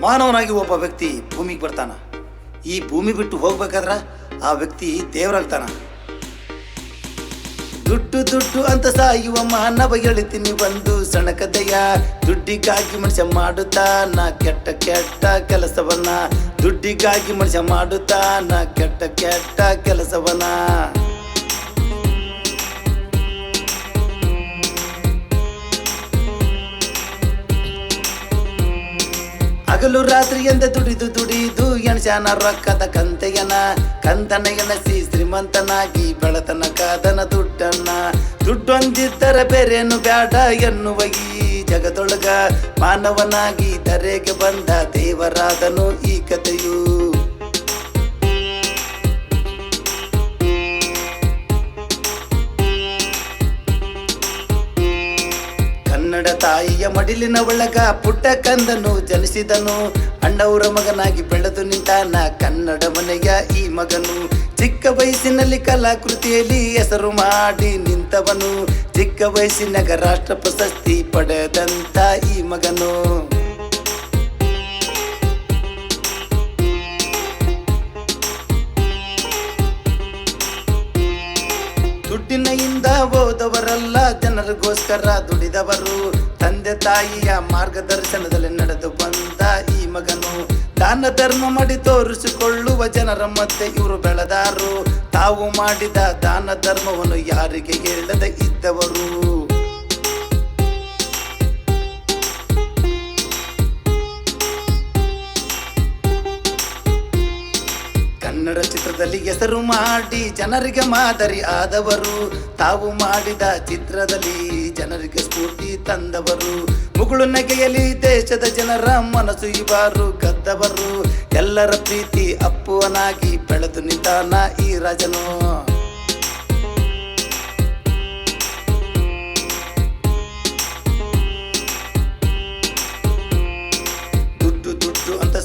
ಮಾನವನಾಗಿ ಒಬ್ಬ ವ್ಯಕ್ತಿ ಭೂಮಿಗೆ ಬರ್ತಾನ. ಈ ಭೂಮಿ ಬಿಟ್ಟು ಹೋಗ್ಬೇಕಾದ್ರ ಆ ವ್ಯಕ್ತಿ ದೇವರಾಗ್ತಾನ. ದುಡ್ಡು ದುಡ್ಡು ಅಂತ ಸಾಯುವ ಮಾನವ ಎಳಿತೀನಿ ಒಂದು ಸಣಕದೆಯ. ದುಡ್ಡಿಗಾಗಿ ಮನುಷ್ಯ ಮಾಡುತ್ತಾನ ಕೆಟ್ಟ ಕೆಟ್ಟ ಕೆಲಸವನ್ನ. ದುಡ್ಡಿಗಾಗಿ ಮನುಷ್ಯ ಮಾಡುತ್ತಾನ ಕೆಟ್ಟ ಕೆಟ್ಟ ಕೆಲಸವನ್ನ. ಹಗಲು ರಾತ್ರಿ ಎಂದ ದುಡಿದು ದುಡಿದು ಎಣಸ್ಯಾನ ರೊಕ್ಕದ ಕಂತೆಯನ. ಕಂತನ ಎಣಸಿ ಶ್ರೀಮಂತನಾಗಿ ಬೆಳತನ ಕಾದನ ದುಡ್ಡನ್ನ. ದುಡ್ಡೊಂದಿದ್ದರೆ ಬೇರೇನು ಬ್ಯಾಡ ಎನ್ನುವ ಈ ಜಗದೊಳಗ ಮಾನವನಾಗಿ ಧರೆಗೆ ಬಂದ ದೇವರಾದನು ಈ ಕಥೆಯು. ಕನ್ನಡ ತಾಯಿಯ ಮಡಿಲಿನ ಒಳಗ ಪುಟ್ಟ ಕಂದನು ಜನಿಸಿದನು. ಅಣ್ಣವರ ಮಗನಾಗಿ ಬೆಳೆದು ನಿಂತಾನ ಕನ್ನಡ ಮನೆಯ ಈ ಮಗನು. ಚಿಕ್ಕ ವಯಸ್ಸಿನಲ್ಲಿ ಕಲಾಕೃತಿಯಲ್ಲಿ ಹೆಸರು ಮಾಡಿ ನಿಂತವನು. ಚಿಕ್ಕ ವಯಸ್ಸಿನಾಗ ರಾಷ್ಟ್ರ ಪ್ರಶಸ್ತಿ ಪಡೆದಂತ ಈ ಮಗನು. ದುಡ್ಡಿನಿಂದ ಓದವರಲ್ಲ ಜನರಿಗೋಸ್ಕರ ದುಡಿದವರು. ತಂದೆ ತಾಯಿಯ ಮಾರ್ಗದರ್ಶನದಲ್ಲಿ ನಡೆದು ಬಂದ ಈ ಮಗನು. ದಾನ ಧರ್ಮ ಮಾಡಿ ತೋರಿಸಿಕೊಳ್ಳುವ ಜನರ ಮಧ್ಯೆ ಇವರು ಬೆಳೆದಾರು. ತಾವು ಮಾಡಿದ ದಾನ ಧರ್ಮವನ್ನು ಯಾರಿಗೆ ಹೇಳದೆ ಇದ್ದವರು. ಕನ್ನಡ ಚಿತ್ರದಲ್ಲಿ ಹೆಸರು ಮಾಡಿ ಜನರಿಗೆ ಮಾದರಿ ಆದವರು. ತಾವು ಮಾಡಿದ ಚಿತ್ರದಲ್ಲಿ ಜನರಿಗೆ ಸ್ಫೂರ್ತಿ ತಂದವರು. ಮುಗುಳು ನಗೆಯಲ್ಲಿ ದೇಶದ ಜನರ ಮನಸ್ಸು ಇವರು ಗದ್ದವರು. ಎಲ್ಲರ ಪ್ರೀತಿ ಅಪ್ಪುವನಾಗಿ ಬೆಳೆದು ನಿಂತಾನ ಈ ರಾಜನು.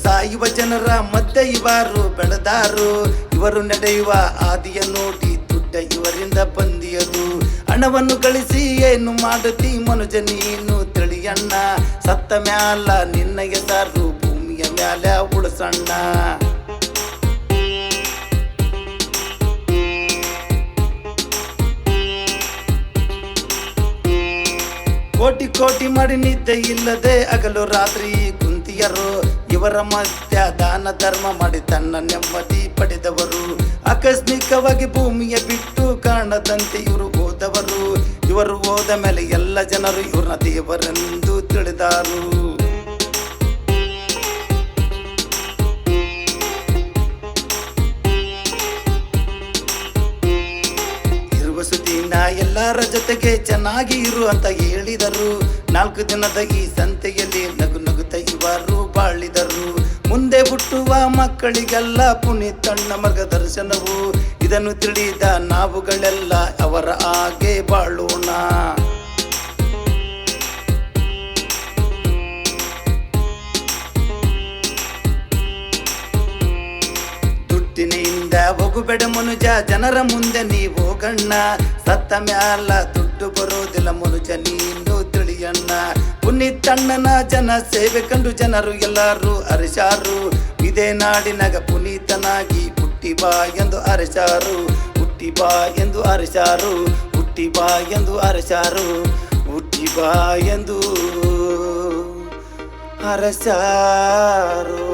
ಸಾಯುವ ಜನರ ಮಧ್ಯೆ ಇವರು ಬೆಳೆದಾರು. ಇವರು ನಡೆಯುವ ಆದಿಯ ನೋಡಿ ದುಡ್ಡ ಇವರಿಂದ ಬಂದಿಯದು. ಹಣವನ್ನು ಗಳಿಸಿ ಏನು ಮಾಡುತ್ತಿ ಮನುಜ ನೀನು ತಿಳಿಯಣ್ಣ. ಸತ್ತ ಮ್ಯಾಲ ನಿನ್ನ ಹೆಸರು ಭೂಮಿಯ ಮ್ಯಾಲ ಉಳಸಣ್ಣ. ಕೋಟಿ ಕೋಟಿ ಮಾಡಿ ನಿದ್ದೆ ಇಲ್ಲದೆ ಹಗಲು ರಾತ್ರಿ ಕುಂತಿಯರು. ಇವರ ಮಧ್ಯ ದಾನ ಧರ್ಮ ಮಾಡಿ ತನ್ನ ನೆಮ್ಮದಿ ಪಡೆದವರು. ಆಕಸ್ಮಿಕವಾಗಿ ಭೂಮಿಯ ಬಿಟ್ಟು ಕಾಣದಂತೆ ಇವರು ಹೋದವರು. ಇವರು ಹೋದ ಮೇಲೆ ಎಲ್ಲ ಜನರು ಇವ್ರನ್ನ ದೇವರೆಂದು ತಿಳಿದಾರು. ಸುದ್ದಿನ ಎಲ್ಲರ ಜೊತೆಗೆ ಚೆನ್ನಾಗಿ ಇರು ಅಂತ ಹೇಳಿದರು. 4 ದಿನದ ಈ ಸಂತೆಯಲ್ಲಿ ನಗು ನಗುತ್ತ ಇವರು ಬಾಳಿದರು. ಮುಂದೆ ಹುಟ್ಟುವ ಮಕ್ಕಳಿಗೆಲ್ಲ ಪುನೀತಣ್ಣ ಮಾರ್ಗದರ್ಶನವು. ಇದನ್ನು ತಿಳಿದ ನಾವುಗಳೆಲ್ಲ ಅವರ ಹಾಗೆ ಬಾಳೋಣ. ದುಡ್ಡಿನಿಂದ ಹೋಗುಬೇಡ ಮನುಜ ಜನರ ಮುಂದೆ ನೀವು ಹೋಗಣ್ಣ. ಸತ್ತ ಮ್ಯಾಲ ದುಡ್ಡು ಬರೋದಿಲ್ಲ ಮನುಜ ನೀನು ತಿಳಿಯಣ್ಣ. ಪುನೀತಣ್ಣನ ಜನ ಸೇವೆ ಕಂಡು ಜನರು ಎಲ್ಲರೂ ಅರಿಶಾರು. ಇದೇ ನಾಡಿನಾಗ ಪುನೀತನಾಗಿ ಹುಟ್ಟಿ ಬಾ ಎಂದು ಅರಿಶಾರು. ಹುಟ್ಟಿ ಬಾ ಎಂದು ಅರಿಶಾರು. ಹುಟ್ಟಿ ಬಾ ಎಂದು ಅರಿಶಾರು. ಹುಟ್ಟಿ ಬಾ ಎಂದು ಅರಸಾರು.